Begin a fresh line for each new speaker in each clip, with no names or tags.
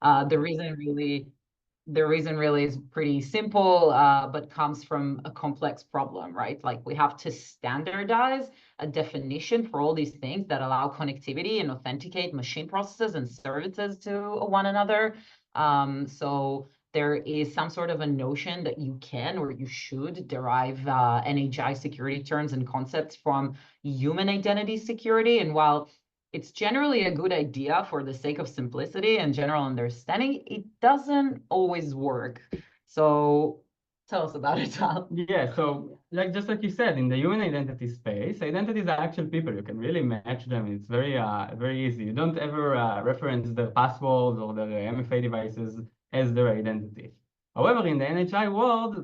The reason really is pretty simple, but comes from a complex problem, right? Like we have to standardize a definition for all these things that allow connectivity and authenticate machine processes and services to one another. So there is some sort of a notion that you can or you should derive NHI security terms and concepts from human identity security. And while it's generally a good idea for the sake of simplicity and general understanding, it doesn't always work. So tell us about it, Tal.
Yeah, so just like you said, in the human identity space, identities are actual people. You can really match them. It's very easy. You don't ever reference their passwords or their MFA devices as their identity. However, in the NHI world,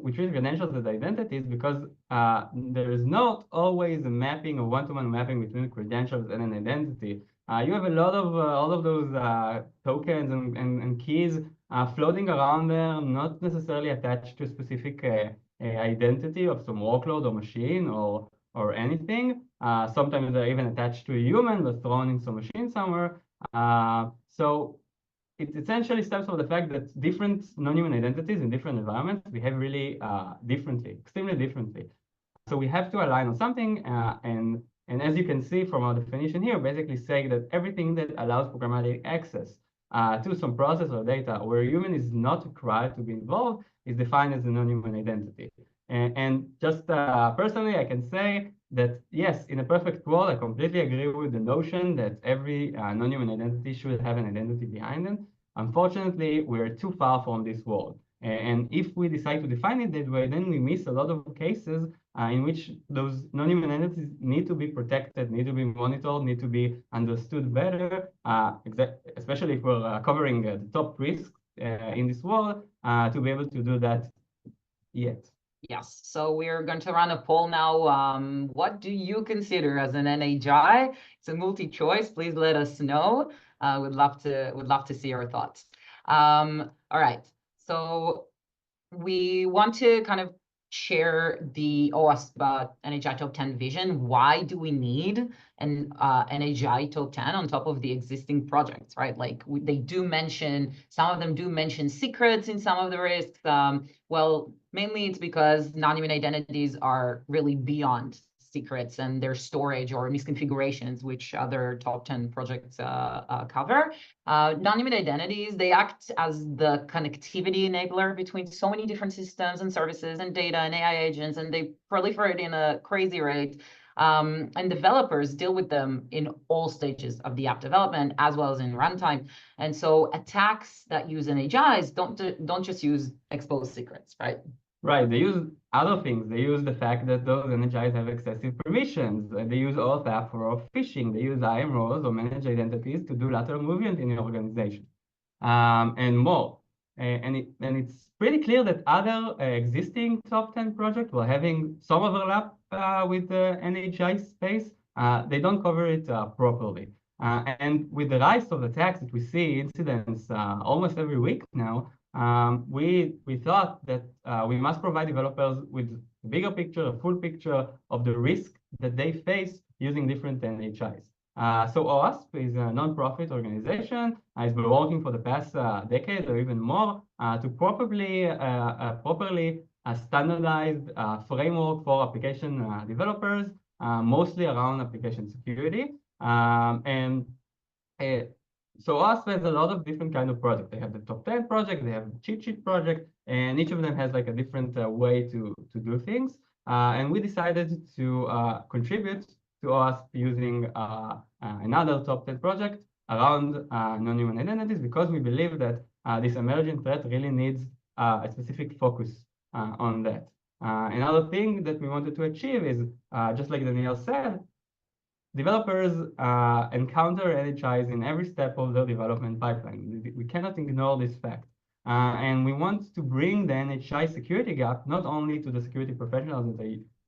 we treat credentials as identities because there is not always a mapping, a one-to-one mapping between credentials and an identity. You have a lot of all of those tokens and keys floating around there, not necessarily attached to a specific identity of some workload or machine or anything. Sometimes they're even attached to a human, but thrown in some machine somewhere. So it essentially stems from the fact that different non-human identities in different environments behave really differently, extremely differently. So we have to align on something, and as you can see from our definition here, basically saying that everything that allows programmatic access to some process or data where a human is not required to be involved is defined as a non-human identity. And just personally, I can say that yes, in a perfect world, I completely agree with the notion that every non-human identity should have an identity behind it. Unfortunately, we're too far from this world. And if we decide to define it that way, then we miss a lot of cases in which those non-human entities need to be protected, need to be monitored, need to be understood better, especially if we're covering the top risks in this world, to be able to do that yet.
Yes, so we're going to run a poll now. What do you consider as an NHI? It's a multi-choice. Please let us know. Would love to see your thoughts. All right, so we want to kind of share the OWASP NHI Top 10 vision. Why do we need an NHI Top 10 on top of the existing projects, right? Like they do mention, some of them do mention secrets in some of the risks. Well, mainly it's because non-human identities are really beyond secrets and their storage or misconfigurations, which other top 10 projects cover. Non-human identities, they act as the connectivity enabler between so many different systems and services and data and AI agents, and they proliferate in a crazy rate. And developers deal with them in all stages of the app development as well as in runtime. And so attacks that use NHIs don't just use exposed secrets, right?
Right, they use other things. They use the fact that those NHIs have excessive permissions. They use OAuth for phishing. They use IAM roles or managed identities to do lateral movement in your organization, and more. And it's pretty clear that other existing top 10 projects were having some overlap with the NHI space. They don't cover it properly. And with the rise of attacks that we see incidents almost every week now, we thought that we must provide developers with a bigger picture, a full picture of the risk that they face using different NHIs. So OWASP is a non-profit organization. It's been working for the past decade or even more to properly standardized framework for application developers, mostly around application security. So OWASP has a lot of different kind of projects. They have the top 10 project, they have the cheat sheet project, and each of them has like a different way to do things. And we decided to contribute to OWASP using another top 10 project around non-human identities because we believe that this emerging threat really needs a specific focus on that. Another thing that we wanted to achieve is, just like Danielle said, developers encounter NHIs in every step of their development pipeline. We cannot ignore this fact. And we want to bring the NHI security gap not only to the security professionals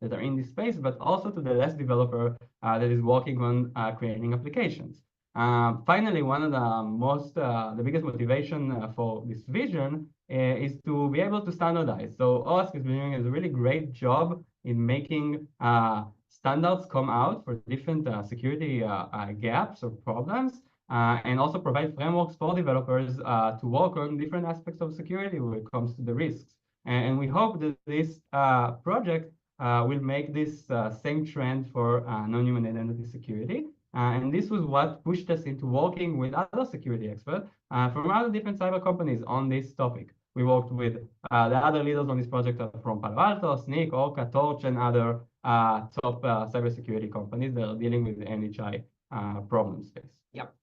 that are in this space, but also to the less developer that is working on creating applications. Finally, one of the biggest motivation for this vision is to be able to standardize. So OWASP is doing a really great job in making standards come out for different security gaps or problems. and also provide frameworks for developers to work on different aspects of security when it comes to the risks. And we hope that this project will make this same trend for non-human identity security. And this was what pushed us into working with other security experts from other different cyber companies on this topic. We worked with the other leaders on this project from Palo Alto, Snyk, Orca, Torch, and other top cybersecurity companies that are dealing with the NHI problem space.
Yep.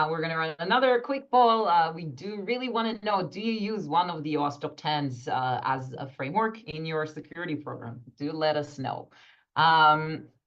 We're going to run another quick poll. We do really want to know, do you use one of the OWASP top 10s as a framework in your security program? Do let us know.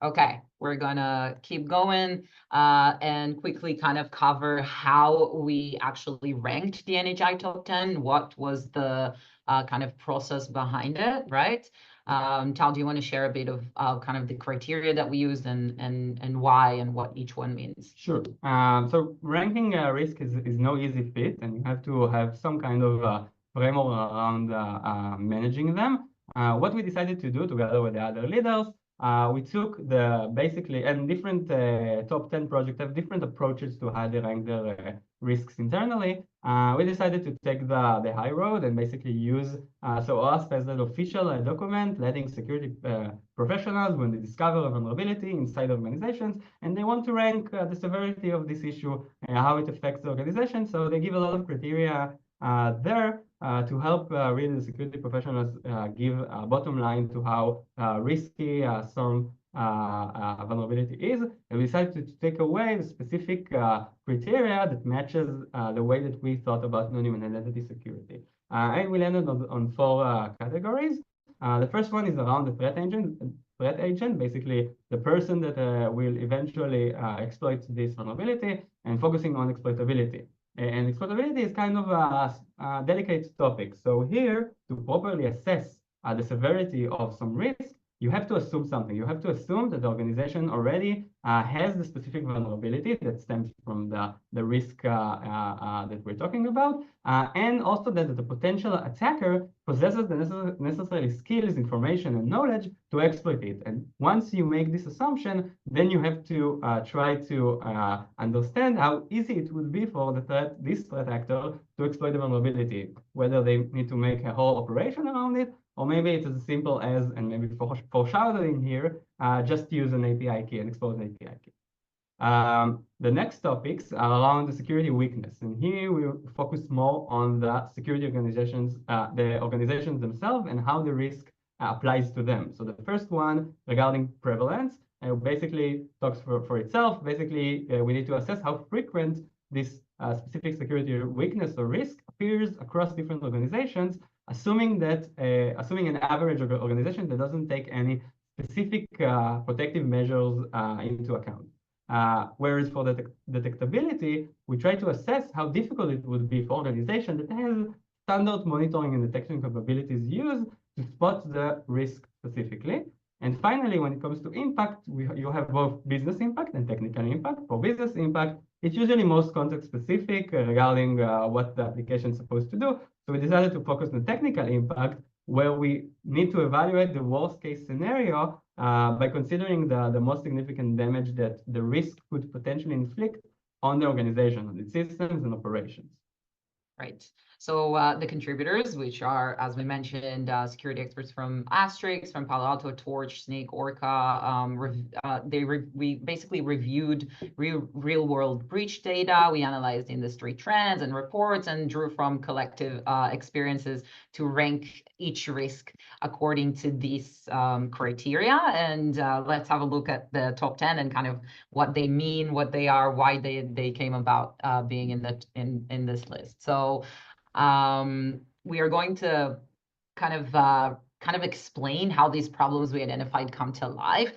Okay, we're going to keep going and quickly kind of cover how we actually ranked the NHI top 10. What was the kind of process behind it, right? Tal, do you want to share a bit of kind of the criteria that we used and why and what each one means?
Sure. So ranking risk is no easy feat, and you have to have some kind of framework around managing them. What we decided to do together with the other leaders, we took basically, and different top 10 projects have different approaches to how they rank their risks internally. We decided to take the high road and basically use, so OWASP as an official document letting security professionals, when they discover a vulnerability inside organizations, and they want to rank the severity of this issue, how it affects the organization. So they give a lot of criteria there to help really the security professionals give a bottom line to how risky some vulnerability is. And we decided to take away the specific criteria that matches the way that we thought about non-human identity security. And we landed on 4 categories. The first one is around the threat agent, basically the person that will eventually exploit this vulnerability, and focusing on exploitability. And exploitability is kind of a delicate topic. So here, to properly assess the severity of some risk, you have to assume something. You have to assume that the organization already has the specific vulnerability that stems from the risk that we're talking about, and also that the potential attacker possesses the necessary skills, information, and knowledge to exploit it. And once you make this assumption, then you have to try to understand how easy it would be for this threat actor to exploit the vulnerability, whether they need to make a whole operation around it, or maybe it's as simple as, and maybe foreshadowing here, just use an API key and expose an API key. The next topics are around the security weakness. And here we focus more on the security organizations, the organizations themselves, and how the risk applies to them. So the first one regarding prevalence, basically talks for itself. Basically, we need to assess how frequent this specific security weakness or risk appears across different organizations, assuming an average organization that doesn't take any specific protective measures into account. Whereas for the detectability, we try to assess how difficult it would be for organizations that has standard monitoring and detection capabilities used to spot the risk specifically. And finally, when it comes to impact, you have both business impact and technical impact. For business impact, it's usually most context specific regarding what the application is supposed to do. So we decided to focus on the technical impact, where we need to evaluate the worst case scenario by considering the most significant damage that the risk could potentially inflict on the organization, on its systems and operations.
Right. So the contributors, which are, as we mentioned, security experts from Astrix, from Palo Alto, Torch, Snyk, Orca, we basically reviewed real-world breach data. We analyzed industry trends and reports and drew from collective experiences to rank each risk according to these criteria. And let's have a look at the top 10 and kind of what they mean, what they are, why they came about being in this list. So we are going to kind of explain how these problems we identified come to life.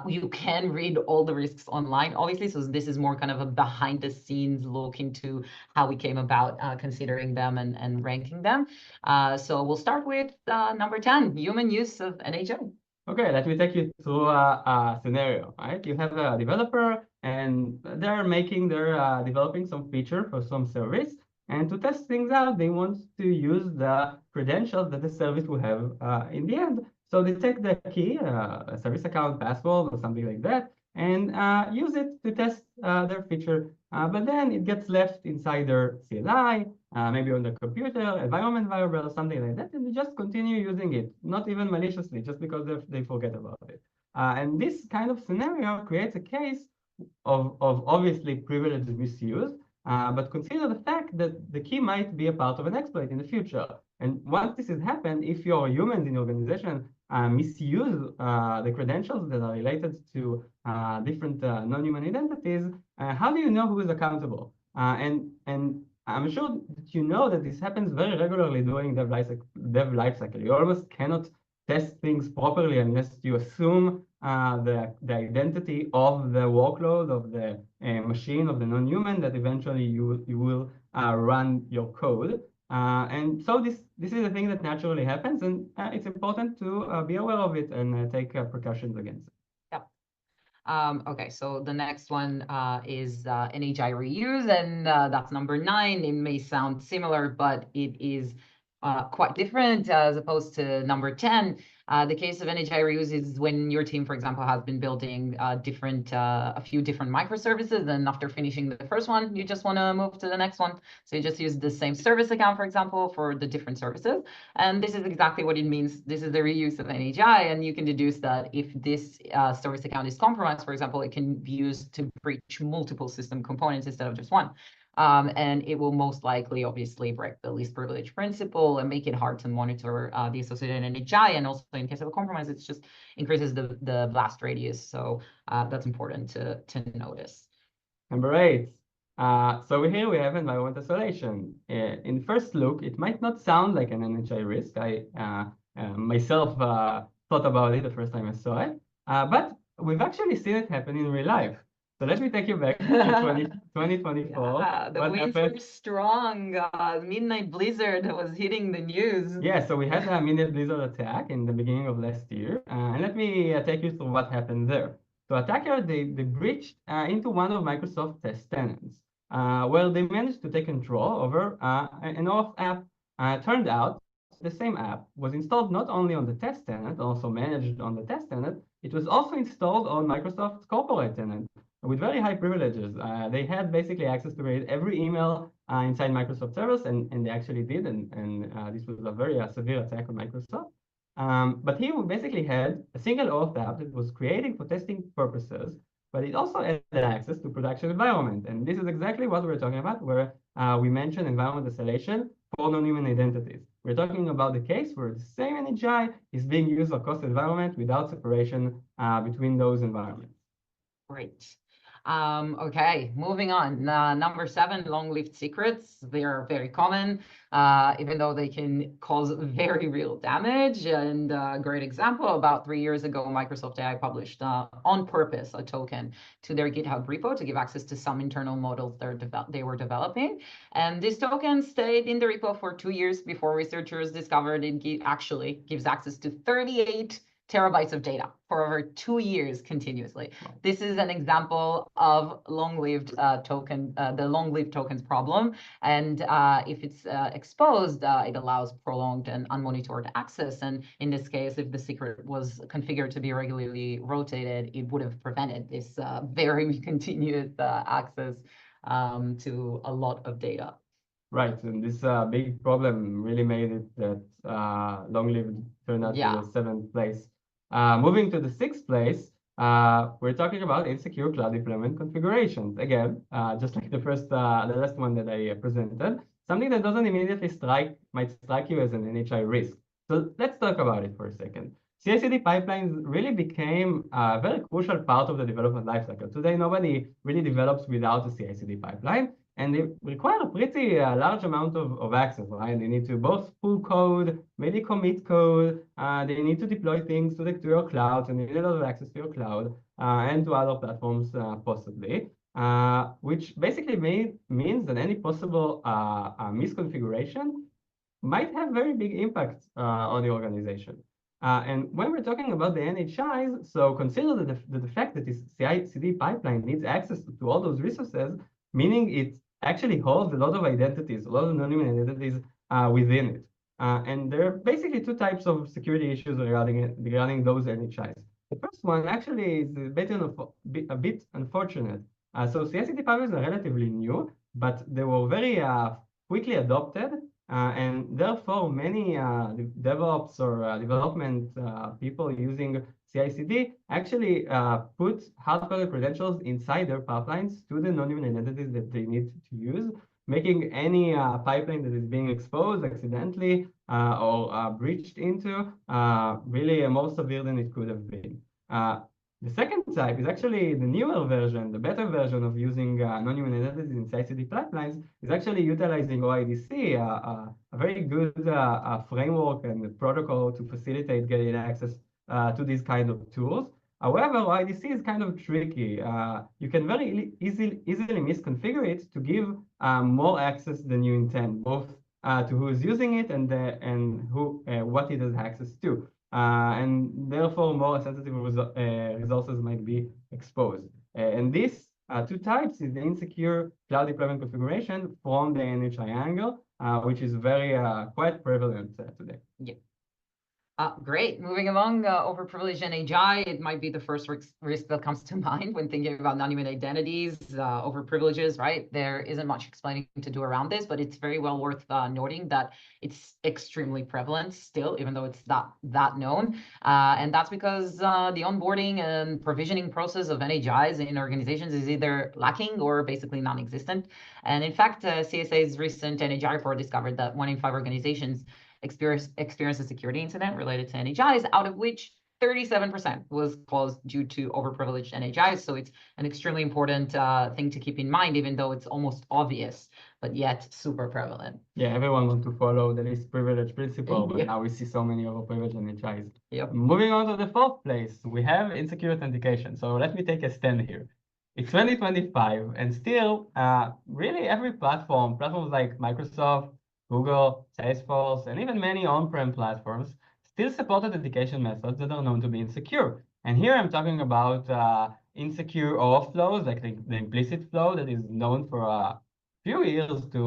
You can read all the risks online, obviously. So this is more kind of a behind the scenes look into how we came about considering them and ranking them. So we'll start with number 10, human use of NHI.
Okay, let me take you through a scenario, right? You have a developer and they're developing some feature for some service. And to test things out, they want to use the credentials that the service will have in the end. So they take the key, a service account, password, or something like that, and use it to test their feature. but then it gets left inside their CLI, maybe on the computer, environment variable, or something like that, and they just continue using it, not even maliciously, just because they forget about it. And this kind of scenario creates a case of obviously privileged misuse, but consider the fact that the key might be a part of an exploit in the future. And once this has happened, if your humans in your organization misuse the credentials that are related to different non-human identities, how do you know who is accountable? And I'm sure that you know that this happens very regularly during dev life cycle. You almost cannot test things properly unless you assume the identity of the workload of the machine of the non-human that eventually you will run your code. And so this is a thing that naturally happens, and it's important to be aware of it and take precautions against it.
Okay, so the next one is NHI reuse, and that's number 9. It may sound similar, but it is quite different as opposed to number 10. The case of NHI reuse is when your team, for example, has been building a few different microservices, and after finishing the first one, you just want to move to the next one. So you just use the same service account, for example, for the different services. And this is exactly what it means. This is the reuse of NHI, and you can deduce that if this service account is compromised, for example, it can be used to breach multiple system components instead of just one. And it will most likely, obviously, break the least privilege principle and make it hard to monitor the associated NHI. And also, in case of a compromise, it just increases the blast radius. So that's important to notice.
Number 8. So here we have environment isolation. In first look, it might not sound like an NHI risk. I myself thought about it the first time I saw it, but we've actually seen it happen in real life. So let me take you back to 2024.
Yeah, the winds were strong. Midnight blizzard was hitting the news.
Yeah, so we had a midnight blizzard attack in the beginning of last year. And let me take you through what happened there. So attacker, they breached into one of Microsoft test tenants. Well, they managed to take control over an OAuth app. Turned out the same app was installed not only on the test tenant, also managed on the test tenant, it was also installed on Microsoft's corporate tenant with very high privileges. They had basically access to read every email inside Microsoft servers, and they actually did, and this was a very severe attack on Microsoft. But he basically had a single OAuth app that was created for testing purposes, but it also had access to production environment. And this is exactly what we're talking about, where we mentioned environment isolation for non-human identities. We're talking about the case where the same NHI is being used across the environment without separation between those environments.
Great. Okay, moving on. Number 7, long-lived secrets. They are very common, even though they can cause very real damage. And a great example, about 3 years ago, Microsoft AI published on purpose a token to their GitHub repo to give access to some internal models they were developing. And this token stayed in the repo for 2 years before researchers discovered it actually gives access to 38 terabytes of data for over 2 years continuously. Wow. This is an example of long-lived the long-lived tokens problem. And if it's exposed, it allows prolonged and unmonitored access. And in this case, if the secret was configured to be regularly rotated, it would have prevented this very continuous access to a lot of data.
Right, and this big problem really made it that long-lived turned out to the 7th place. Moving to the 6th place, we're talking about insecure cloud deployment configurations. Again, just like the last one that I presented, something that doesn't immediately might strike you as an NHI risk. So let's talk about it for a second. CI/CD pipelines really became a very crucial part of the development lifecycle. Today, nobody really develops without a CI/CD pipeline. And they require a pretty large amount of access, right? They need to both pull code, maybe commit code. They need to deploy things to your cloud, and they need a lot of access to your cloud and to other platforms possibly, which basically means that any possible misconfiguration might have very big impact on the organization. And when we're talking about the NHIs, so consider the fact that this CI/CD pipeline needs access to all those resources, meaning it actually holds a lot of identities, a lot of non-human identities within it. And there are basically 2 types of security issues regarding those NHIs. The first one actually is a bit unfortunate. So CI/CD pipelines are relatively new, but they were very quickly adopted, and therefore many DevOps or development people using CI/CD actually put hard-coded credentials inside their pipelines to the non-human identities that they need to use, making any pipeline that is being exposed accidentally or breached into really more severe than it could have been. The second type is actually the newer version, the better version of using non-human identities in CI/CD pipelines is actually utilizing OIDC, a very good framework and protocol to facilitate getting access to these kind of tools. However, OIDC is kind of tricky. You can very easily misconfigure it to give more access than you intend, both to who is using it and who what it has access to. And therefore more sensitive resources might be exposed. And these two types is the insecure cloud deployment configuration from the NHI angle, which is very quite prevalent today.
Yeah. Great. Moving along, overprivileged NHI, it might be the first risk that comes to mind when thinking about non-human identities, overprivileges, right? There isn't much explaining to do around this, but it's very well worth noting that it's extremely prevalent still, even though it's not that known. And that's because the onboarding and provisioning process of NHIs in organizations is either lacking or basically non-existent. And in fact, CSA's recent NHI report discovered that 1 in 5 organizations experience a security incident related to NHIs, out of which 37% was caused due to overprivileged NHIs. So it's an extremely important thing to keep in mind, even though it's almost obvious, but yet super prevalent.
Yeah, everyone wants to follow the least privilege principle, but now we see so many overprivileged NHIs.
Yep.
Moving on to the fourth place, we have insecure authentication. So let me take a stand here. It's 2025, and still, really every platforms like Microsoft, Google, Salesforce, and even many on-prem platforms still support authentication methods that are known to be insecure. And here I'm talking about insecure auth flows, like the implicit flow that is known for a few years to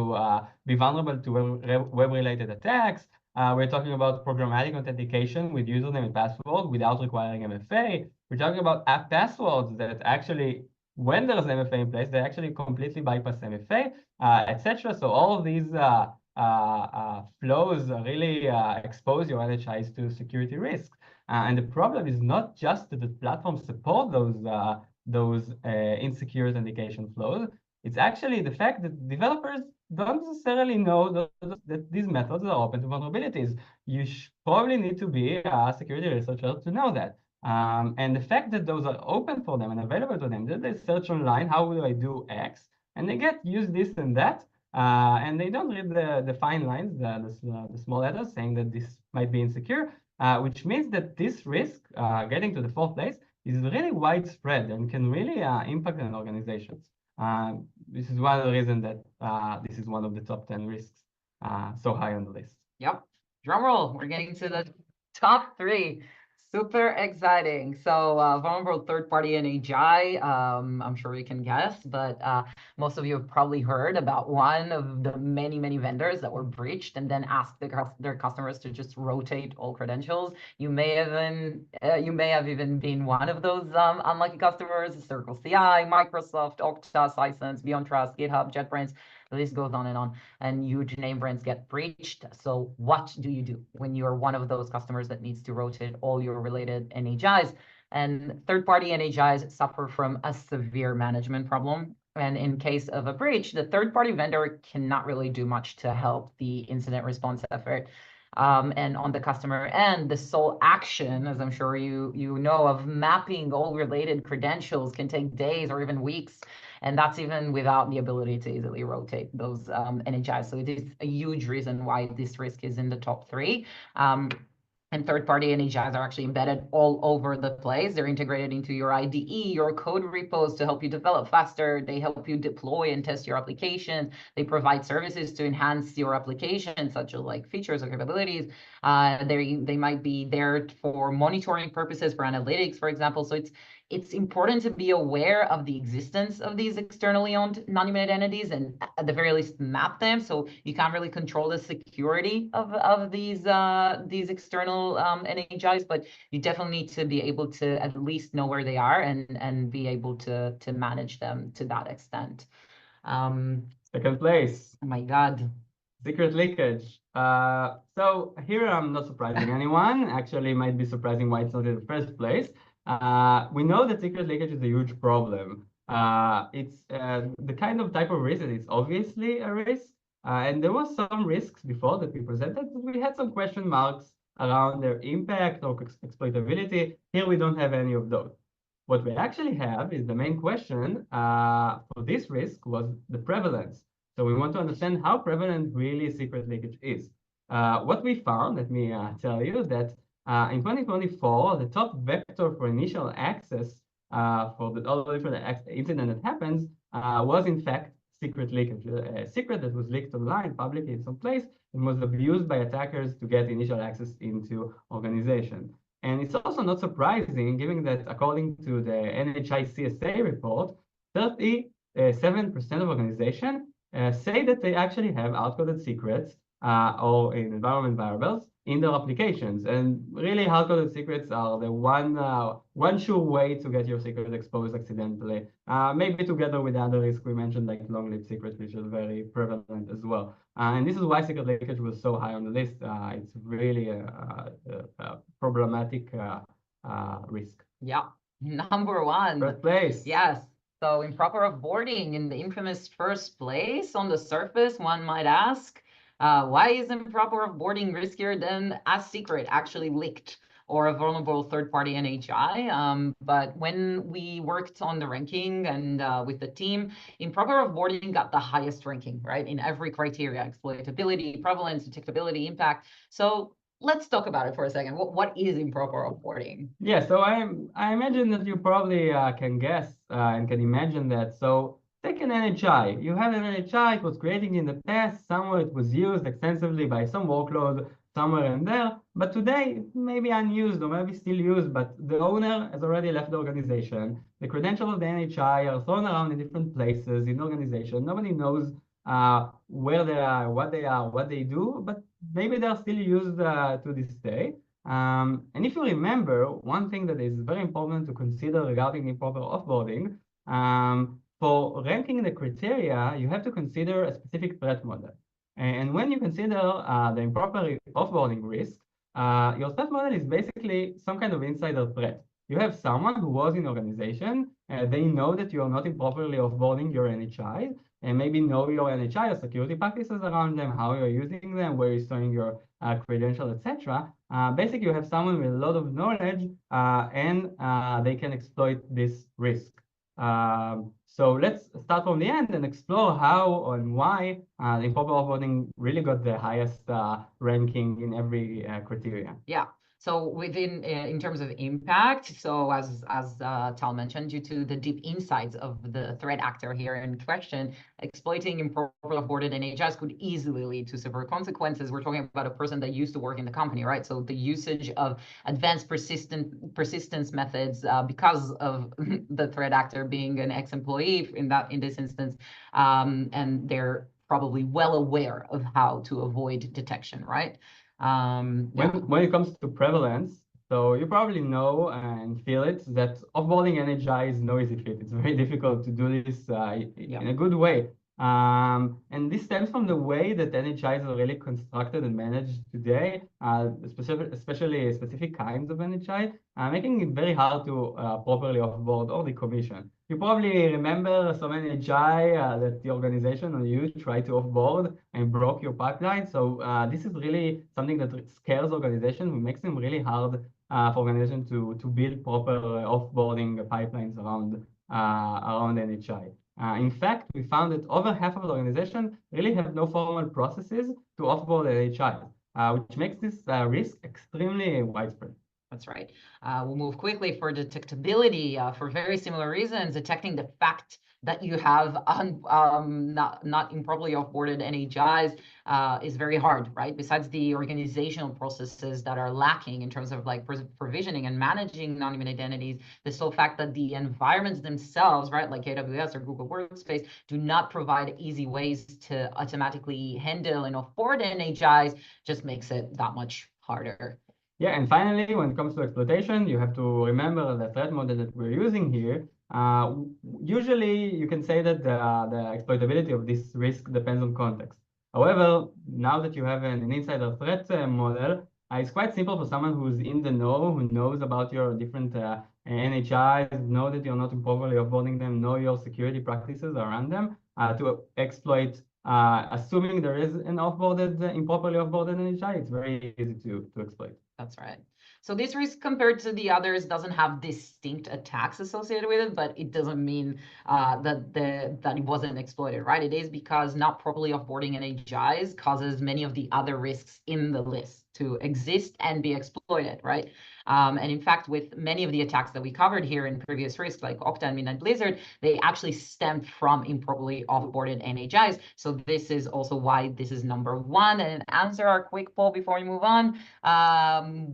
be vulnerable to web-related attacks. We're talking about programmatic authentication with username and password without requiring MFA. We're talking about app passwords that actually, when there's MFA in place, they actually completely bypass MFA, etc. So all of these flows really expose your NHIs to security risks. And the problem is not just that the platforms support those insecure authentication flows. It's actually the fact that developers don't necessarily know that these methods are open to vulnerabilities. You probably need to be a security researcher to know that. And the fact that those are open for them and available to them, that they search online, how do I do X? And they get use this and that. And they don't read the fine lines, the small letters saying that this might be insecure, which means that this risk, getting to the fourth place, is really widespread and can really impact an organization. This is one of the reasons that this is one of the top 10 risks so high on the list.
Yep. Drum roll. We're getting to the top 3. Super exciting. So vulnerable third-party NHI, I'm sure you can guess, but most of you have probably heard about one of the many, many vendors that were breached and then asked their customers to just rotate all credentials. You may have even been one of those unlucky customers. Circle CI, Microsoft, Okta, Sisense, BeyondTrust, GitHub, JetBrains. The list goes on, and huge name brands get breached. So what do you do when you're one of those customers that needs to rotate all your related NHIs? And third-party NHIs suffer from a severe management problem. And in case of a breach, the third-party vendor cannot really do much to help the incident response effort. And on the customer end, the sole action, as I'm sure you know, of mapping all related credentials can take days or even weeks. And that's even without the ability to easily rotate those NHIs. So it is a huge reason why this risk is in the top 3. And third-party NHIs are actually embedded all over the place. They're integrated into your IDE, your code repos to help you develop faster. They help you deploy and test your application. They provide services to enhance your application, such as like features or capabilities. They might be there for monitoring purposes, for analytics, for example. So it's important to be aware of the existence of these externally owned non-human identities and at the very least map them. So you can't really control the security of these external NHIs, but you definitely need to be able to at least know where they are and be able to manage them to that extent.
Second place.
Oh my God.
Secret leakage. So here I'm not surprising anyone. Actually, it might be surprising why it's not in the first place. We know that secret leakage is a huge problem. It's the kind of type of risk that it's obviously a risk. And there was some risks before that we presented, but we had some question marks around their impact or exploitability. Here we don't have any of those. What we actually have is the main question for this risk was the prevalence. So we want to understand how prevalent really secret leakage is. What we found, let me tell you, that in 2024, the top vector for initial access for all the different incident that happens was in fact secret leakage, a secret that was leaked online publicly in some place and was abused by attackers to get initial access into organization. And it's also not surprising, given that according to the NHI CSA report, 37% of organizations say that they actually have hard-coded secrets or in environment variables in their applications. And really, hard-coded secrets are the one sure way to get your secret exposed accidentally. Maybe together with the other risk we mentioned, like long-lived secrets, which is very prevalent as well. And this is why secret leakage was so high on the list. It's really a problematic risk.
Yeah, number one.
First place.
Yes. So improper offboarding in the infamous first place. On the surface, one might ask, why is improper offboarding riskier than a secret actually leaked or a vulnerable third-party NHI? But when we worked on the ranking and with the team, improper offboarding got the highest ranking, right? In every criteria: exploitability, prevalence, detectability, impact. So let's talk about it for a second. What is improper offboarding?
Yeah, so I imagine that you probably can guess and can imagine that. So take an NHI. You have an NHI, it was created in the past, somewhere it was used extensively by some workload somewhere in there, but today maybe unused or maybe still used, but the owner has already left the organization. The credentials of the NHI are thrown around in different places in the organization. Nobody knows where they are, what they do, but maybe they're still used to this day. And if you remember, one thing that is very important to consider regarding improper offboarding, for ranking the criteria, you have to consider a specific threat model. And when you consider the improper offboarding risk, your threat model is basically some kind of insider threat. You have someone who was in the organization, they know that you are not improperly offboarding your NHI, and maybe know your NHI or security practices around them, how you're using them, where you're storing your credentials, etc. Basically, you have someone with a lot of knowledge, and they can exploit this risk. So let's start from the end and explore how and why improper offboarding really got the highest ranking in every criteria.
Yeah. So within, in terms of impact, so as Tal mentioned, due to the deep insights of the threat actor here in question, exploiting improper offboarded NHS could easily lead to severe consequences. We're talking about a person that used to work in the company, right? So the usage of advanced persistence methods because of the threat actor being an ex-employee in this instance, and they're probably well aware of how to avoid detection, right?
When it comes to prevalence, so you probably know and feel it that offboarding NHI is no easy feat. It's very difficult to do this in a good way. And this stems from the way that NHIs are really constructed and managed today, especially specific kinds of NHI, making it very hard to properly offboard or decommission. You probably remember some NHI that the organization or you tried to offboard and broke your pipeline. So this is really something that scares organizations, and makes them really hard for organizations to build proper offboarding pipelines around NHI. In fact, we found that over half of the organization really have no formal processes to offboard NHI, which makes this risk extremely widespread.
That's right. We'll move quickly for detectability for very similar reasons. Detecting the fact that you have not improperly offboarded NHIs is very hard, right? Besides the organizational processes that are lacking in terms of like provisioning and managing non-human identities, the sole fact that the environments themselves, right, like AWS or Google Workspace, do not provide easy ways to automatically handle and offboard NHIs just makes it that much harder.
Yeah, and finally, when it comes to exploitation, you have to remember the threat model that we're using here. Usually, you can say that the exploitability of this risk depends on context. However, now that you have an insider threat model, it's quite simple for someone who's in the know, who knows about your different NHIs, know that you're not improperly offboarding them, know your security practices around them, to exploit. Assuming there is an improperly offboarded NHI, it's very easy to exploit.
That's right. So this risk compared to the others doesn't have distinct attacks associated with it, but it doesn't mean that it wasn't exploited, right? It is because not properly offboarding NHIs causes many of the other risks in the list to exist and be exploited, right? And in fact, with many of the attacks that we covered here in previous risks, like Okta and Midnight Blizzard, they actually stemmed from improperly offboarded NHIs. So this is also why this is number one. And answer our quick poll before we move on.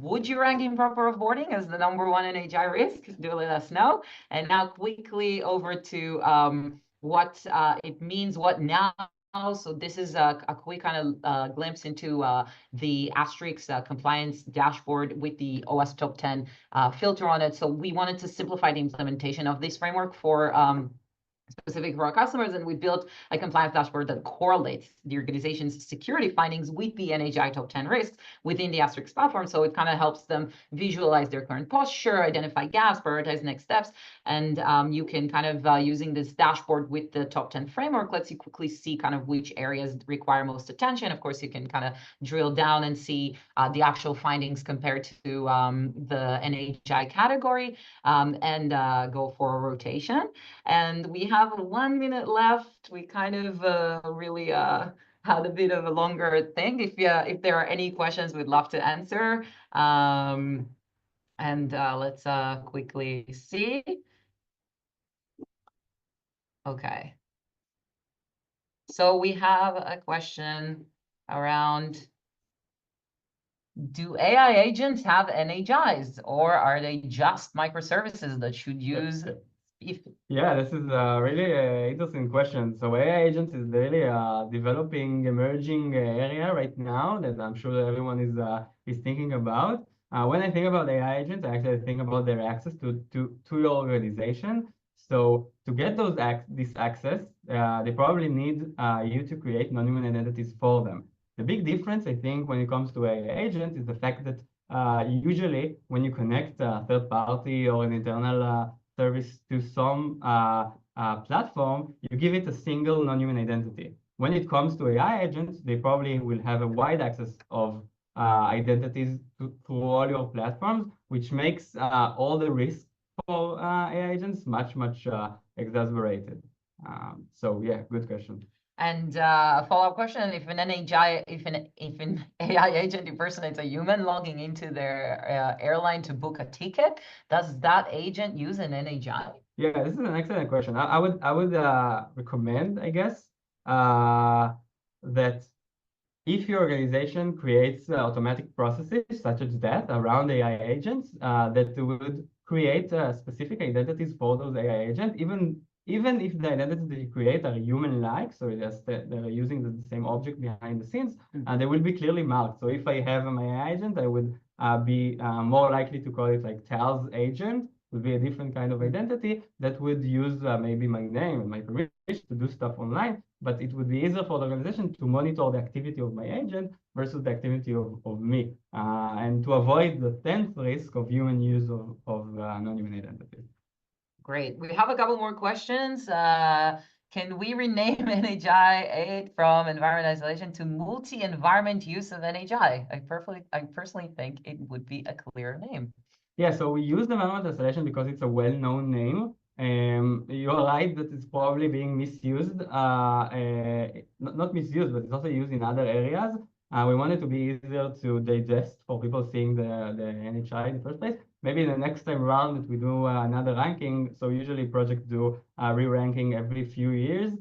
Would you rank improper offboarding as the number one NHI risk? Do let us know. And now quickly over to what it means, what now. So this is a quick kind of glimpse into the Astrix compliance dashboard with the OWASP top 10 filter on it. So we wanted to simplify the implementation of this framework for specific for our customers, and we built a compliance dashboard that correlates the organization's security findings with the NHI top 10 risks within the Astrix platform. So it kind of helps them visualize their current posture, identify gaps, prioritize next steps. And you can kind of, using this dashboard with the top 10 framework, lets you quickly see kind of which areas require most attention. Of course, you can kind of drill down and see the actual findings compared to the NHI category and go for a rotation. And we have 1 minute left. We kind of really had a bit of a longer thing. If there are any questions, we'd love to answer. And let's quickly see. Okay. So we have a question around, do AI agents have NHIs, or are they just microservices that should use?
Yeah, this is a really interesting question. So AI agents is really a developing, emerging area right now that I'm sure everyone is thinking about. When I think about AI agents, I actually think about their access to your organization. So to get this access, they probably need you to create non-human identities for them. The big difference, I think, when it comes to AI agents is the fact that usually when you connect a third party or an internal service to some platform, you give it a single non-human identity. When it comes to AI agents, they probably will have a wide access of identities through all your platforms, which makes all the risks for AI agents much exaggerated. So yeah, good question.
And a follow-up question: if an NHI, if an AI agent impersonates a human logging into their airline to book a ticket, does that agent use an NHI?
Yeah, this is an excellent question. I would recommend, I guess, that if your organization creates automatic processes such as that around AI agents, that would create specific identities for those AI agents, even if the identities that you create are human-like, so just they're using the same object behind the scenes, and they will be clearly marked. So if I have my AI agent, I would be more likely to call it like Tal's agent, would be a different kind of identity that would use maybe my name and my permission to do stuff online, but it would be easier for the organization to monitor the activity of my agent versus the activity of me, and to avoid the 10th risk of human use of non-human identities.
Great. We have a couple more questions. Can we rename NHI 8 from environment isolation to multi-environment use of NHI? I personally think it would be a clear name.
Yeah, so we use the environment isolation because it's a well-known name. You're right that it's probably being misused, not misused, but it's also used in other areas. We want it to be easier to digest for people seeing the NHI in the first place. maybe the next time around that we do another ranking, so usually projects do re-ranking every few years.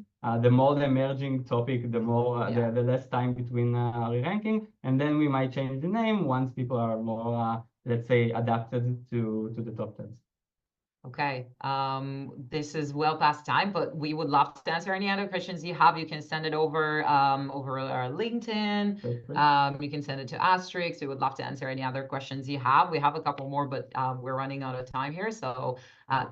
The more the emerging topic, the more the less time between re-ranking, and then we might change the name once people are more, let's say, adapted to the top 10s.
Okay, this is well past time, but we would love to answer any other questions you have. You can send it over over our LinkedIn. You can send it to Astrix. We would love to answer any other questions you have. We have a couple more, but we're running out of time here. So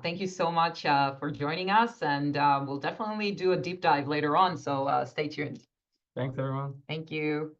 thank you so much for joining us, and we'll definitely do a deep dive later on. So stay tuned.
Thanks, everyone.
Thank you.